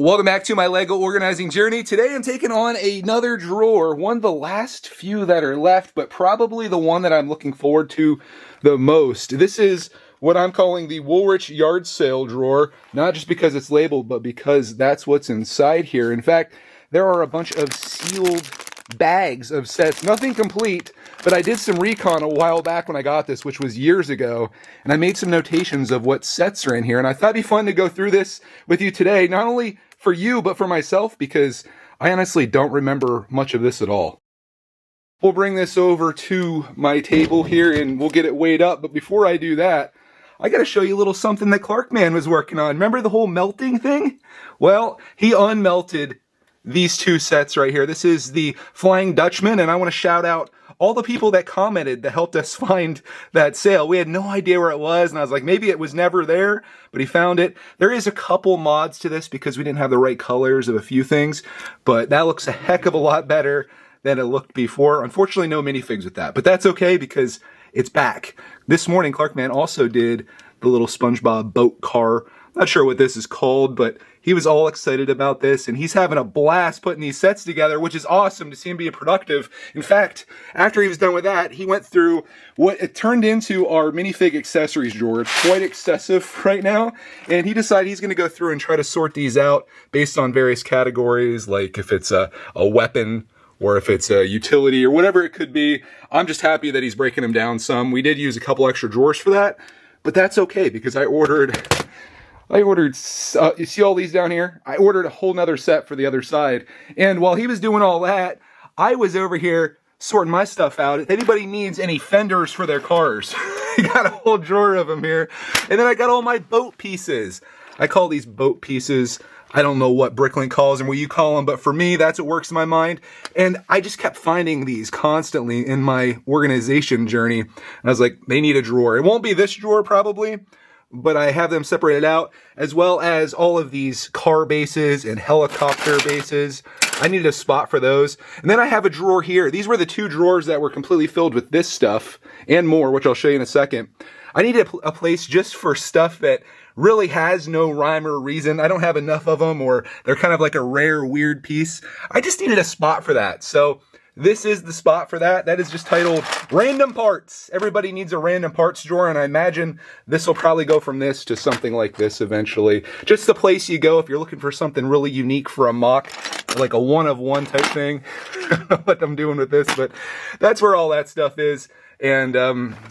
Welcome back to my LEGO organizing journey. Today I'm taking on another drawer, one of the last few that are left, but probably the one that I'm looking forward to the most. This is what I'm calling the Woolrich yard sale drawer, not just because it's labeled, but because that's what's inside here. In fact, there are a bunch of sealed bags of sets, nothing complete, but I did some recon a while back when I got this, which was years ago, and I made some notations of what sets are in here, and I thought it'd be fun to go through this with you today, not only for you, but for myself, because I honestly don't remember much of this at all. We'll bring this over to my table here and we'll get it weighed up, but before I do that, I gotta show you a little something that Clarkman was working on. Remember the whole melting thing? Well, he unmelted these two sets right here. This is the Flying Dutchman, and I want to shout out all the people that commented that helped us find that sale. We had no idea where it was, and I was like, maybe it was never there, but he found it. There is a couple mods to this because we didn't have the right colors of a few things, but that looks a heck of a lot better than it looked before. Unfortunately, no minifigs with that, but that's okay because it's back. This morning, Clarkman also did the little SpongeBob boat car. Not sure what this is called, but he was all excited about this, and he's having a blast putting these sets together, which is awesome to see him be productive. In fact, after he was done with that, he went through what it turned into our minifig accessories drawer. It's quite excessive right now, and he decided he's going to go through and try to sort these out based on various categories, like if it's a weapon, or if it's a utility, or whatever it could be. I'm just happy that he's breaking them down some. We did use a couple extra drawers for that, but that's okay, because I ordered, you see all these down here? I ordered a whole nother set for the other side. And while he was doing all that, I was over here sorting my stuff out. If anybody needs any fenders for their cars, I got a whole drawer of them here. And then I got all my boat pieces. I call these boat pieces. I don't know what Bricklink calls them, what you call them, but for me, that's what works in my mind. And I just kept finding these constantly in my organization journey. And I was like, they need a drawer. It won't be this drawer probably, but I have them separated out, as well as all of these car bases and helicopter bases. I needed a spot for those. And then I have a drawer here. These were the two drawers that were completely filled with this stuff and more, which I'll show you in a second. I needed a place just for stuff that really has no rhyme or reason. I don't have enough of them, or they're kind of like a rare, weird piece. I just needed a spot for that. So this is the spot for that. That is just titled Random Parts. Everybody needs a random parts drawer, and I imagine this will probably go from this to something like this eventually. Just the place you go if you're looking for something really unique for a mock, like a one-of-one type thing. I don't know what I'm doing with this, but that's where all that stuff is. And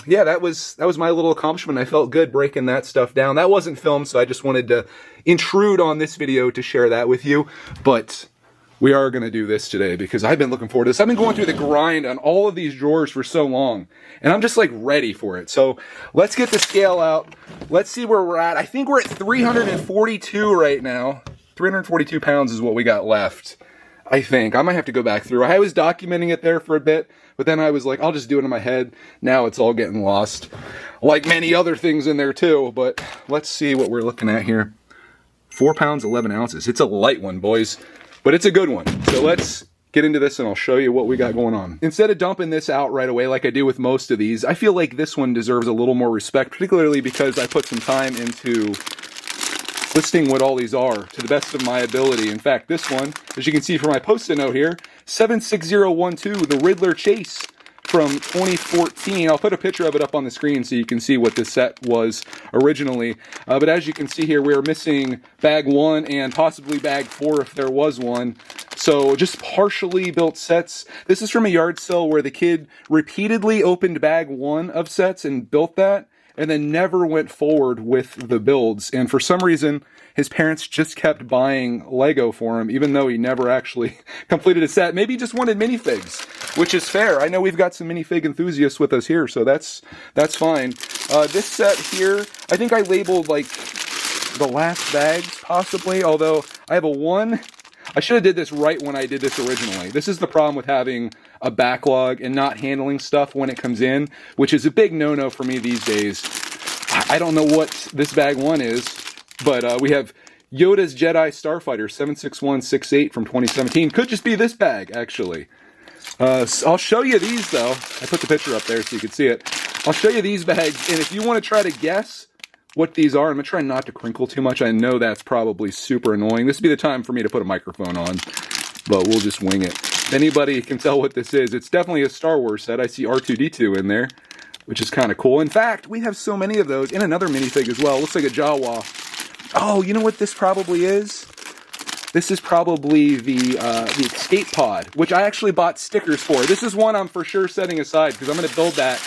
yeah, that was my little accomplishment. I felt good breaking that stuff down. That wasn't filmed, so I just wanted to intrude on this video to share that with you. But we are going to do this today because I've been looking forward to this. I've been going through the grind on all of these drawers for so long, and I'm just like ready for it. So let's get the scale out. Let's see where we're at. I think we're at 342 right now. 342 pounds is what we got left, I think. I might have to go back through. I was documenting it there for a bit, but then I was like, I'll just do it in my head. Now it's all getting lost, like many other things in there too. But let's see what we're looking at here. 4 pounds, 11 ounces. It's a light one, boys, but it's a good one. So let's get into this and I'll show you what we got going on. Instead of dumping this out right away like I do with most of these, I feel like this one deserves a little more respect, particularly because I put some time into listing what all these are to the best of my ability. In fact, this one, as you can see from my post-it note here, 76012, the Riddler Chase from 2014. I'll put a picture of it up on the screen so you can see what this set was originally. But as you can see here, we're missing bag 1 and possibly bag 4 if there was one. So just partially built sets. This is from a yard sale where the kid repeatedly opened bag 1 of sets and built that, and then never went forward with the builds. And for some reason, his parents just kept buying Lego for him, even though he never actually completed a set. Maybe he just wanted minifigs, which is fair. I know we've got some minifig enthusiasts with us here, so that's fine. This set here, I think I labeled like the last bags, possibly, although I have a 1. I should have did this right when I did this originally. This is the problem with having a backlog and not handling stuff when it comes in, which is a big no-no for me these days. I don't know what this bag 1 is, but we have Yoda's Jedi Starfighter 76168 from 2017. Could just be this bag, actually. I'll show you these, though. I put the picture up there so you can see it. I'll show you these bags, and if you want to try to guess what these are. I'm going to try not to crinkle too much. I know that's probably super annoying. This would be the time for me to put a microphone on, but we'll just wing it. If anybody can tell what this is, it's definitely a Star Wars set. I see R2-D2 in there, which is kind of cool. In fact, we have so many of those in another minifig as well. Looks like a Jawa. Oh, you know what this probably is? This is probably the escape pod, which I actually bought stickers for. This is one I'm for sure setting aside because I'm going to build that.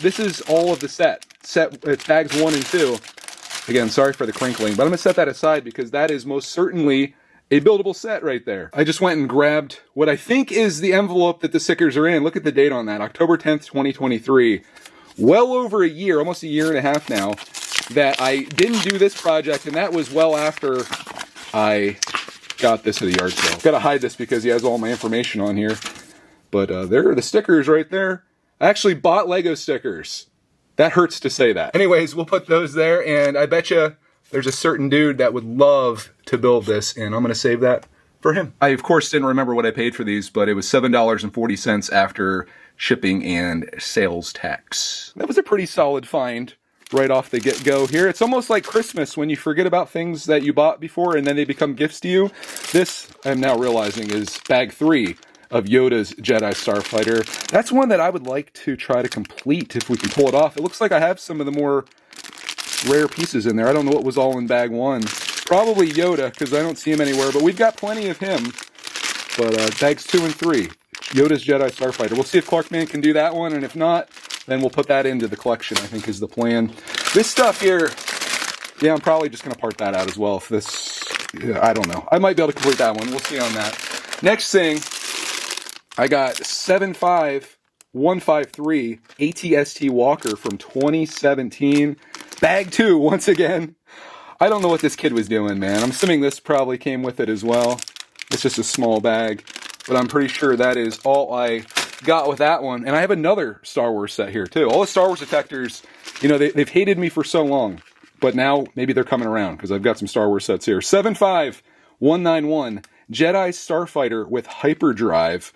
This is all of the set. It's bags 1 and 2. Again, sorry for the crinkling, but I'm going to set that aside because that is most certainly a buildable set right there. I just went and grabbed what I think is the envelope that the stickers are in. Look at the date on that, October 10th, 2023. Well over a year, almost a year and a half now, that I didn't do this project, and that was well after I got this at the yard sale. Gotta hide this because he has all my information on here. But there are the stickers right there. I actually bought Lego stickers. That hurts to say that. Anyways, we'll put those there, and I bet you there's a certain dude that would love to build this, and I'm gonna save that for him. I, of course, didn't remember what I paid for these, but it was $7.40 after shipping and sales tax. That was a pretty solid find right off the get-go here. It's almost like Christmas when you forget about things that you bought before and then they become gifts to you. This, I'm now realizing, is bag 3 of Yoda's Jedi Starfighter. That's one that I would like to try to complete if we can pull it off. It looks like I have some of the more rare pieces in there. I don't know what was all in bag 1. Probably Yoda, because I don't see him anywhere, but we've got plenty of him. But bags 2 and 3, Yoda's Jedi Starfighter. We'll see if Clarkman can do that one, and if not, then we'll put that into the collection, I think is the plan. This stuff here, yeah, I'm probably just going to part that out as well. If this, yeah, I don't know. I might be able to complete that one. We'll see on that. Next thing, I got 75153 ATST Walker from 2017. Bag 2, once again. I don't know what this kid was doing, man. I'm assuming this probably came with it as well. It's just a small bag, but I'm pretty sure that is all I got with that one. And I have another Star Wars set here too. All the Star Wars detectors, you know, they've hated me for so long, but now maybe they're coming around because I've got some Star Wars sets here. 75191 Jedi Starfighter with hyperdrive.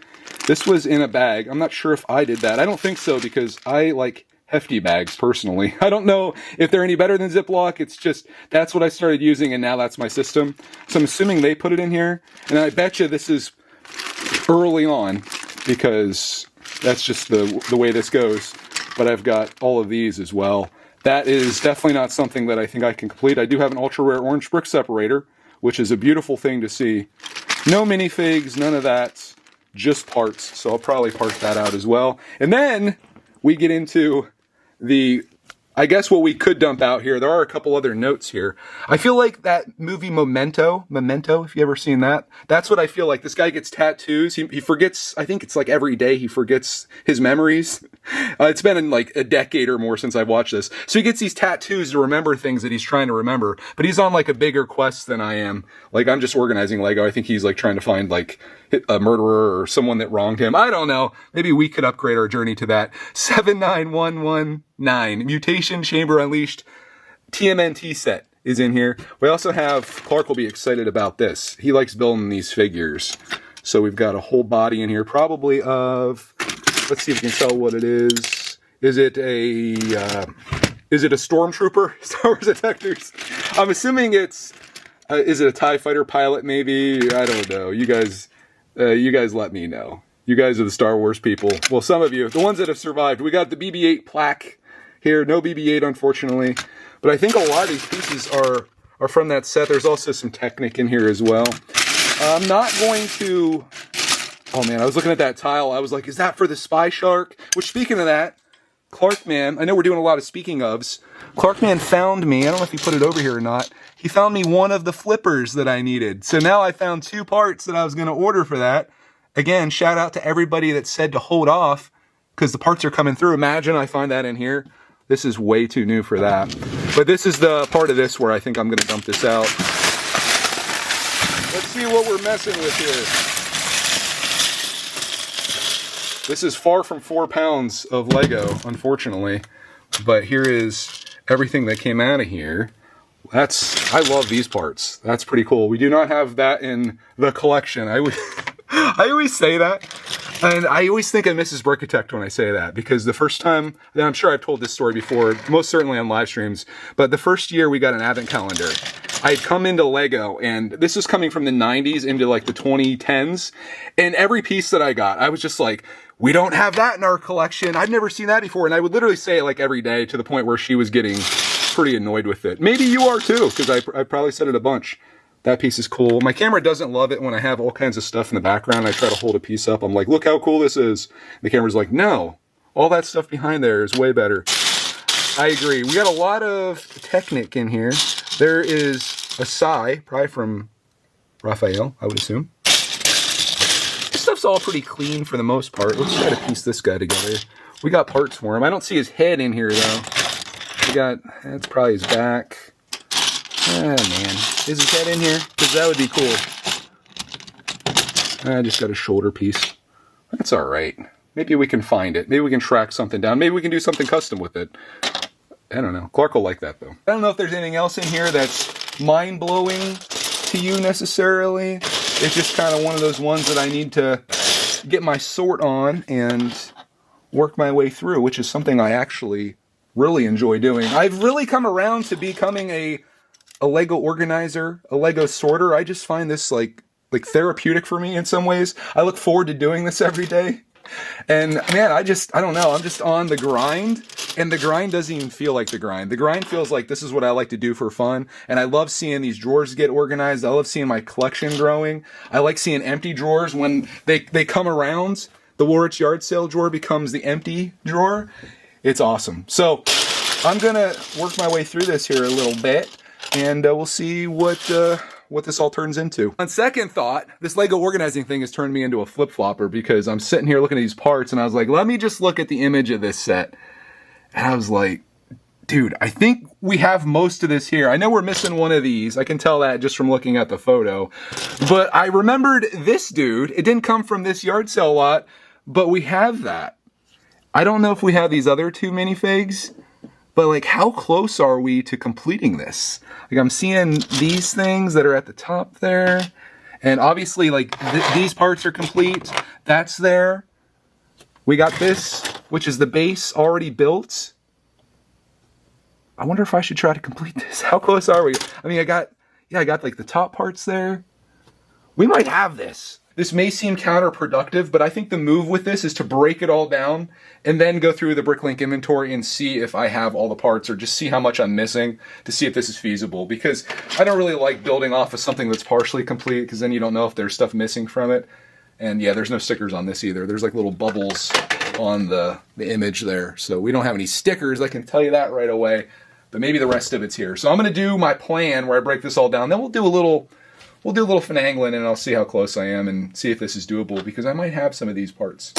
This was in a bag. I'm not sure if I did that. I don't think so because I like hefty bags personally. I don't know if they're any better than Ziploc. It's just, that's what I started using and now that's my system. So I'm assuming they put it in here. And I bet you this is early on because that's just the way this goes. But I've got all of these as well. That is definitely not something that I think I can complete. I do have an ultra rare orange brick separator, which is a beautiful thing to see. No minifigs, none of that, just parts. So I'll probably part that out as well. And then we get into the, I guess what we could dump out here. There are a couple other notes here. I feel like that movie Memento, if you ever seen that, that's what I feel like. This guy gets tattoos. He forgets, I think it's like every day he forgets his memories. It's been in like a decade or more since I've watched this. So he gets these tattoos to remember things that he's trying to remember, but he's on like a bigger quest than I am. Like I'm just organizing Lego. I think he's like trying to find like a murderer or someone that wronged him. I don't know. Maybe we could upgrade our journey to that. 79119 Mutation Chamber Unleashed TMNT set is in here. We also have, Clark will be excited about this. He likes building these figures. So we've got a whole body in here, probably of, let's see if we can tell what it is. Is it a Stormtrooper? Star Wars detectors. I'm assuming it's, is it a TIE fighter pilot maybe? I don't know. You guys let me know. You guys are the Star Wars people. Well, some of you, the ones that have survived. We got the BB-8 plaque here. No BB-8, unfortunately. But I think a lot of these pieces are from that set. There's also some Technic in here as well. I'm not going to... Oh, man, I was looking at that tile. I was like, is that for the Spy Shark? Which, speaking of that, Clarkman, I know we're doing a lot of speaking ofs. Clarkman found me. I don't know if he put it over here or not. He found me one of the flippers that I needed. So now I found 2 parts that I was going to order for that. Again, shout out to everybody that said to hold off because the parts are coming through. Imagine I find that in here. This is way too new for that. But this is the part of this where I think I'm going to dump this out. Let's see what we're messing with here. This is far from 4 pounds of Lego, unfortunately. But here is everything that came out of here. I love these parts. That's pretty cool. We do not have that in the collection. I always say that. And I always think of Mrs. Brickitect when I say that, because the first time, and I'm sure I've told this story before, most certainly on live streams, but the first year we got an advent calendar, I had come into Lego, and this was coming from the 90s into like the 2010s, and every piece that I got, I was just like, we don't have that in our collection. I've never seen that before. And I would literally say it like every day, to the point where she was getting pretty annoyed with it. Maybe you are too, because I probably said it a bunch. That piece is cool. My camera doesn't love it when I have all kinds of stuff in the background. I try to hold a piece up. I'm like, look how cool this is. The camera's like, no, all that stuff behind there is way better. I agree. We got a lot of Technic in here. There is a sigh, probably from Raphael, I would assume. This stuff's all pretty clean for the most part. Let's try to piece this guy together. We got parts for him. I don't see his head in here though. We got, that's probably his back. Ah, man. Is his head in here? Because that would be cool. I just got a shoulder piece. That's alright. Maybe we can find it. Maybe we can track something down. Maybe we can do something custom with it. I don't know. Clark will like that, though. I don't know if there's anything else in here that's mind-blowing to you, necessarily. It's just kind of one of those ones that I need to get my sort on and work my way through, which is something I actually really enjoy doing. I've really come around to becoming a Lego organizer, a Lego sorter. I just find this like therapeutic for me in some ways. I look forward to doing this every day. And man, I don't know. I'm just on the grind, and the grind doesn't even feel like the grind. The grind feels like this is what I like to do for fun. And I love seeing these drawers get organized. I love seeing my collection growing. I like seeing empty drawers when they come around. The Woolrich yard sale drawer becomes the empty drawer. It's awesome. So I'm gonna work my way through this here a little bit, and we'll see what this all turns into. On second thought, this Lego organizing thing has turned me into a flip-flopper, because I'm sitting here looking at these parts, and I was like, let me just look at the image of this set. And I was like, dude, I think we have most of this here. I know we're missing one of these. I can tell that just from looking at the photo. But I remembered this dude. It didn't come from this yard sale lot, but we have that. I don't know if we have these other two minifigs, but like, how close are we to completing this? Like, I'm seeing these things that are at the top there, and obviously like these parts are complete. That's there. We got this, which is the base already built. I wonder if I should try to complete this. How close are we? I mean, I got like the top parts there. We might have this. This may seem counterproductive, but I think the move with this is to break it all down and then go through the Bricklink inventory and see if I have all the parts, or just see how much I'm missing to see if this is feasible. Because I don't really like building off of something that's partially complete, because then you don't know if there's stuff missing from it. And yeah, there's no stickers on this either. There's like little bubbles on the image there. So we don't have any stickers, I can tell you that right away. But maybe the rest of it's here. So I'm going to do my plan where I break this all down. Then we'll do a little finagling, and I'll see how close I am and see if this is doable, because I might have some of these parts,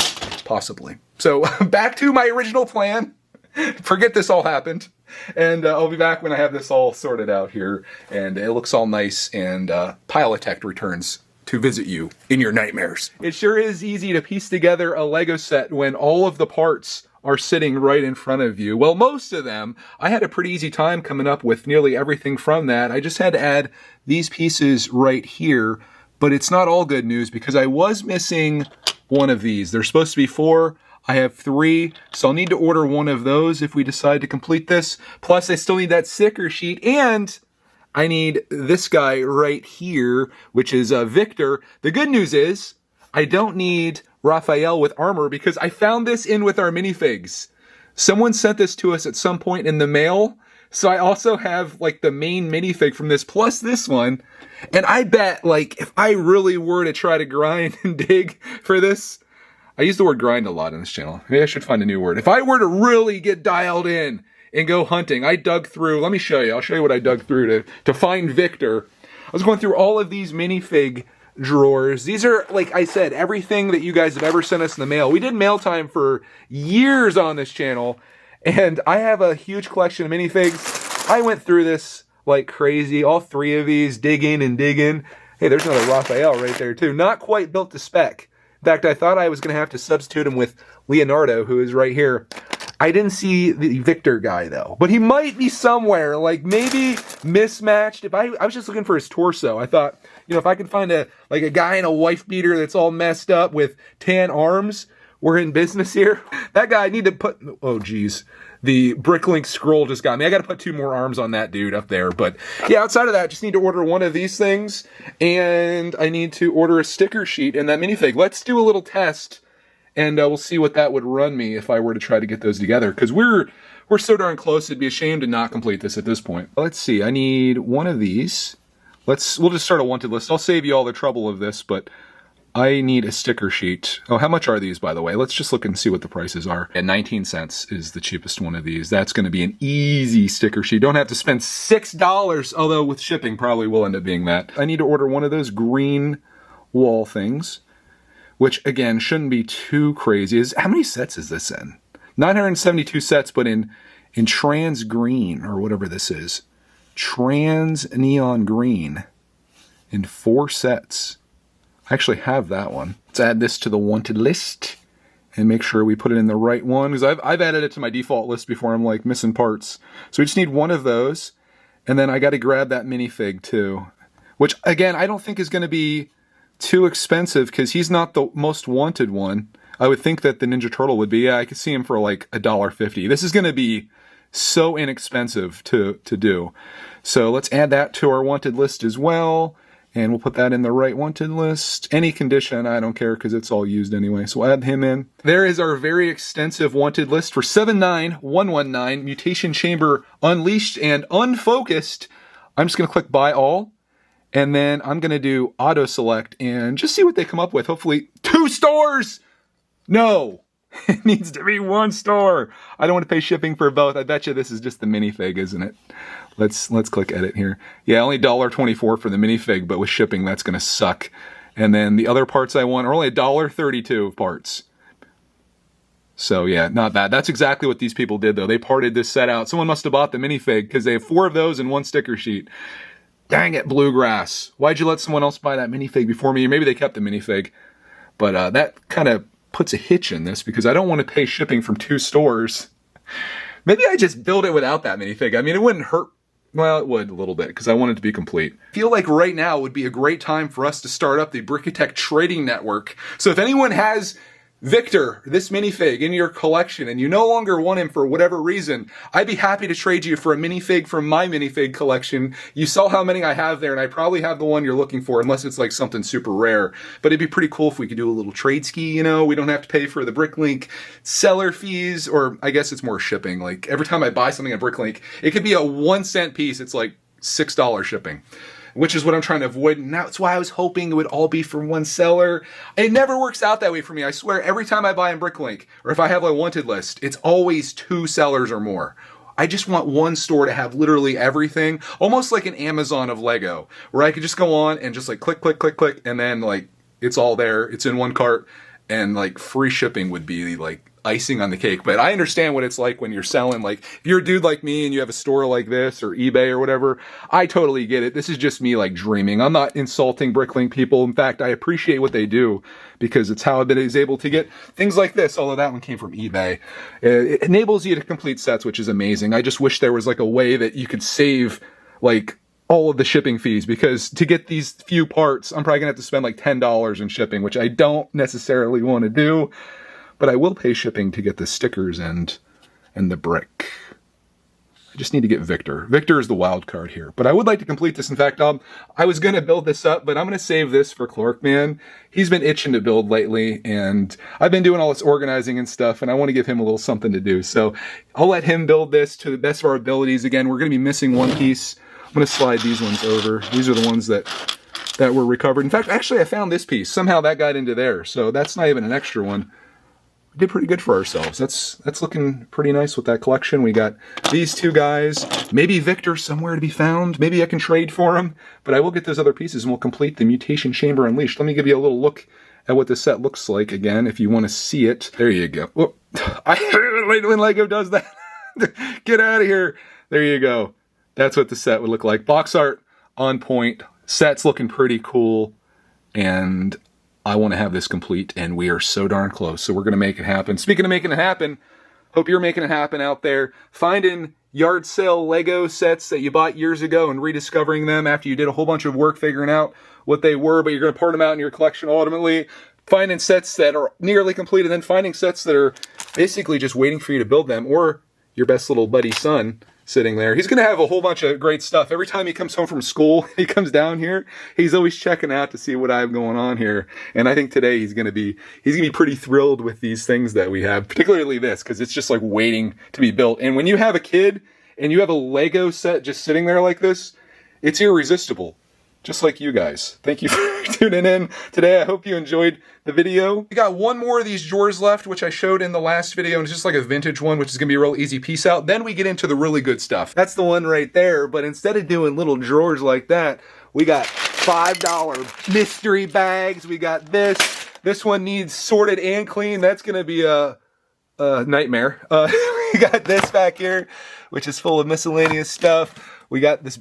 possibly. So back to my original plan. Forget this all happened. And I'll be back when I have this all sorted out here, and it looks all nice, and Pilotect returns to visit you in your nightmares. It sure is easy to piece together a Lego set when all of the parts are sitting right in front of you. Well, most of them. I had a pretty easy time coming up with nearly everything from that. I just had to add these pieces right here, but it's not all good news, because I was missing one of these. There's supposed to be 4. I have 3, so I'll need to order one of those if we decide to complete this. Plus, I still need that sticker sheet, and I need this guy right here, which is Victor. The good news is I don't need Raphael with armor, because I found this in with our minifigs. Someone sent this to us at some point in the mail, so I also have like the main minifig from this plus this one. And I bet, like, if I really were to try to grind and dig for this, I use the word grind a lot on this channel. Maybe I should find a new word. If I were to really get dialed in and go hunting, I dug through, let me show you. I'll show you what I dug through to find Victor. I was going through all of these minifig drawers. These are, like I said, everything that you guys have ever sent us in the mail. We did mail time for years on this channel, and I have a huge collection of minifigs. I went through this like crazy, all 3 of these, digging and digging. Hey, there's another Raphael right there too. Not quite built to spec. In fact, I thought I was going to have to substitute him with Leonardo, who is right here. I didn't see the Victor guy though, but he might be somewhere, like maybe mismatched. I was just looking for his torso. I thought, you know, if I could find a guy in a wife beater that's all messed up with tan arms, we're in business here. That guy, I need to put, oh geez. The Bricklink scroll just got me. I got to put 2 more arms on that dude up there. But yeah, outside of that, I just need to order one of these things. And I need to order a sticker sheet and that minifig. Let's do a little test. And we'll see what that would run me if I were to try to get those together. Because we're so darn close, it'd be a shame to not complete this at this point. Let's see. I need one of these. We'll just start a wanted list. I'll save you all the trouble of this, but I need a sticker sheet. Oh, how much are these, by the way? Let's just look and see what the prices are. At 19 cents is the cheapest one of these. That's going to be an easy sticker sheet. Don't have to spend $6, although with shipping probably will end up being that. I need to order one of those green wall things, which, again, shouldn't be too crazy. How many sets is this in? 972 sets, but in trans green, or whatever this is. Trans neon green in 4 sets. I actually have that one. Let's add this to the wanted list and make sure we put it in the right one, because I've added it to my default list before. I'm like missing parts. So we just need one of those, and then I got to grab that minifig too, which again I don't think is going to be too expensive because he's not the most wanted one. I would think that the Ninja Turtle would be. Yeah, I could see him for like $1.50. This is going to be so inexpensive to do. So let's add that to our wanted list as well. And we'll put that in the right wanted list. Any condition, I don't care because it's all used anyway. So we'll add him in. There is our very extensive wanted list for 79119, Mutation Chamber Unleashed and Unfocused. I'm just going to click Buy All. And then I'm going to do Auto Select and just see what they come up with. Hopefully 2 stores! No! It needs to be 1 store. I don't want to pay shipping for both. I bet you this is just the minifig, isn't it? Let's click edit here. Yeah, only $1.24 for the minifig, but with shipping, that's going to suck. And then the other parts I want are only $1.32 of parts. So yeah, not bad. That's exactly what these people did, though. They parted this set out. Someone must have bought the minifig because they have 4 of those and 1 sticker sheet. Dang it, Bluegrass. Why'd you let someone else buy that minifig before me? Or maybe they kept the minifig. But that kind of puts a hitch in this because I don't want to pay shipping from 2 stores. Maybe I just build it without that minifig. I mean, it wouldn't hurt. Well, it would a little bit because I want it to be complete. I feel like right now would be a great time for us to start up the Brickitect trading network. So if anyone has Victor, this minifig, in your collection and you no longer want him for whatever reason, I'd be happy to trade you for a minifig from my minifig collection. You saw how many I have there, and I probably have the one you're looking for, unless it's like something super rare. But it'd be pretty cool if we could do a little trade ski, you know? We don't have to pay for the Bricklink seller fees, or I guess it's more shipping. Like, every time I buy something at Bricklink, it could be a 1-cent piece. It's like $6 shipping, which is what I'm trying to avoid. And that's why I was hoping it would all be from 1 seller. It never works out that way for me. I swear, every time I buy in Bricklink, or if I have a wanted list, it's always 2 sellers or more. I just want 1 store to have literally everything, almost like an Amazon of Lego, where I could just go on and just like click, click, click, click, and then like it's all there. It's in 1 cart, and like free shipping would be like icing on the cake. But I understand what it's like when you're selling. Like, if you're a dude like me and you have a store like this or eBay or whatever, I totally get it. This is just me like dreaming. I'm not insulting Bricklink people. In fact, I appreciate what they do because it's how I've been able to get things like this, although that one came from eBay. It enables you to complete sets, which is amazing. I just wish there was like a way that you could save like all of the shipping fees, because to get these few parts, I'm probably gonna have to spend like $10 in shipping, which I don't necessarily want to do. But I will pay shipping to get the stickers and the brick. I just need to get Victor. Victor is the wild card here. But I would like to complete this. In fact, I was going to build this up, but I'm going to save this for Clarkman. He's been itching to build lately, and I've been doing all this organizing and stuff, and I want to give him a little something to do. So I'll let him build this to the best of our abilities. Again, we're going to be missing 1 piece. I'm going to slide these ones over. These are the ones that were recovered. In fact, actually, I found this piece. Somehow that got into there, so that's not even an extra one. Did pretty good for ourselves. That's looking pretty nice with that collection. We got these 2 guys, maybe Victor somewhere to be found. Maybe I can trade for him, but I will get those other pieces and we'll complete the Mutation Chamber Unleashed. Let me give you a little look at what this set looks like again, if you want to see it. There you go. Whoop. I hate it when Lego does that. Get out of here. There you go. That's what the set would look like. Box art on point. Set's looking pretty cool, and I want to have this complete, and we are so darn close, so we're going to make it happen. Speaking of making it happen, Hope you're making it happen out there. Finding yard sale Lego sets that you bought years ago and rediscovering them after you did a whole bunch of work figuring out what they were, but you're going to part them out in your collection ultimately. Finding sets that are nearly complete, and then finding sets that are basically just waiting for you to build them, or your best little buddy son sitting there. He's going to have a whole bunch of great stuff. Every time he comes home from school, he comes down here, he's always checking out to see what I have going on here. And I think today he's going to be pretty thrilled with these things that we have, particularly this, because it's just like waiting to be built. And when you have a kid and you have a Lego set just sitting there like this, it's irresistible. Just like you guys. Thank you for tuning in today. I hope you enjoyed the video. We got one more of these drawers left, which I showed in the last video, and it's just like a vintage one, which is gonna be a real easy piece out. Then we get into the really good stuff. That's the one right there, but instead of doing little drawers like that, we got $5 mystery bags. We got this. This one needs sorted and cleaned. That's gonna be a nightmare. We got this back here, which is full of miscellaneous stuff. We got this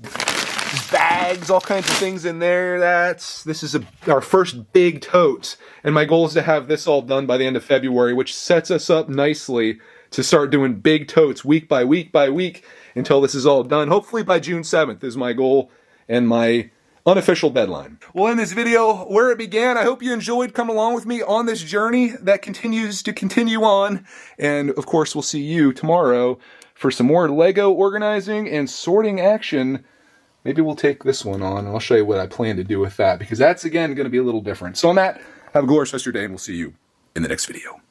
bags, all kinds of things in there. This is our first big tote, and my goal is to have this all done by the end of February, which sets us up nicely to start doing big totes week by week by week until this is all done. Hopefully by June 7th is my goal and my unofficial deadline. We'll end this video where it began. I hope you enjoyed coming along with me on this journey that continues to continue on, and of course we'll see you tomorrow for some more Lego organizing and sorting action. Maybe we'll take this one on, and I'll show you what I plan to do with that, because that's, again, going to be a little different. So on that, have a glorious rest of your day, and we'll see you in the next video.